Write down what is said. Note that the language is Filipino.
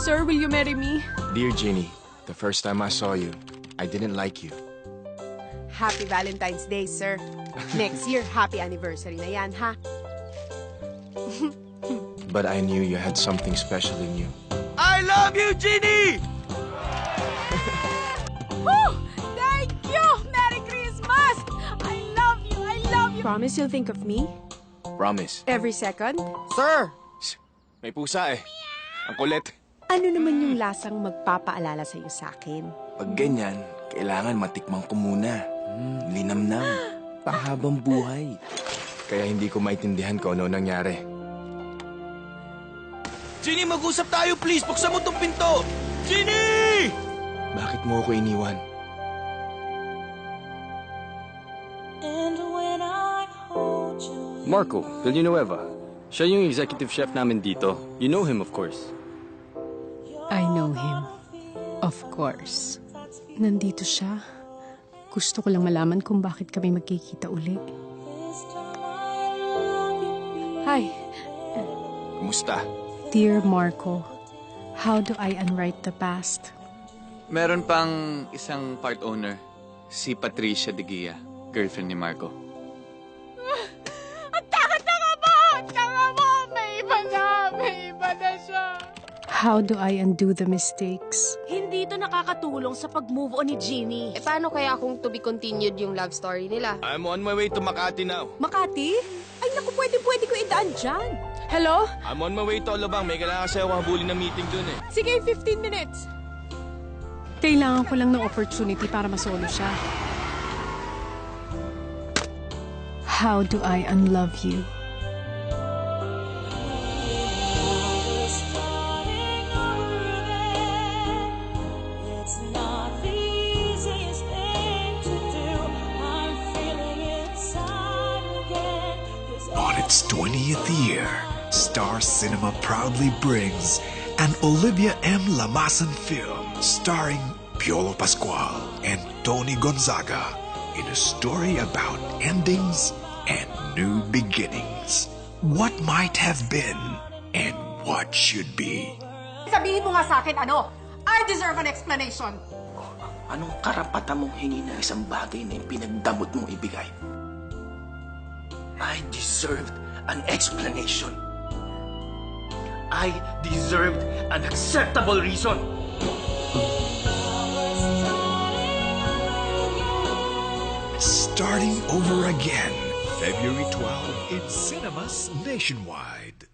sir, will you marry me? Dear Ginny, the first time I saw you, I didn't like you. Happy Valentine's Day, sir. Next year, happy anniversary na yan, ha? But I knew you had something special in you. I love you, Ginny! Woo! Thank you! Merry Christmas! I love you! I love you! Promise you'll think of me? Promise. Every second? Sir! May pusa eh. Ang kulit. Ano naman yung lasang magpapaalala sa'yo sa'kin? Pag ganyan, kailangan matikman ko muna. Linamnam. Pahabang buhay. Kaya hindi ko maintindihan kung ano nangyari. Ginny, mag-usap tayo please! Buksan mo tong pinto! Ginny! Bakit mo ako iniwan? Marco, Villanueva. Siya yung executive chef namin dito. You know him, of course. I know him. Of course. Nandito siya. Gusto ko lang malaman kung bakit kami magkikita uli. Hi. Kumusta? Dear Marco, how do I unwrite the past? Meron pang isang part owner, si Patricia de Gia, girlfriend ni Marco. Ang taka-taka mo! Taka mo! May iba na siya! How do I undo the mistakes? Hindi ito nakakatulong sa pag-move on ni Ginny. Eh, paano kaya kung to be continued yung love story nila? I'm on my way to Makati now. Makati? Ay naku, pwede ko idaan dyan. Hello? I'm on my way to Alabang. May kailangan kasi ako habulin na meeting dun eh. Sige, 15 minutes. Kailangan ko lang ng opportunity para masolo siya. How do I unlove you? On its 20th year, Star Cinema proudly brings an Olivia M. Lamasan film starring Piolo Pascual and Tony Gonzaga in a story about endings and new beginnings. What might have been and what should be. Sabihin mo nga sa akin, ano? I deserve an explanation. Anong karapatan mong hingi ng isang bagay na pinagdamot mong ibigay? I deserved an explanation. I deserved an acceptable reason. Starting over again, February 12 in cinemas nationwide.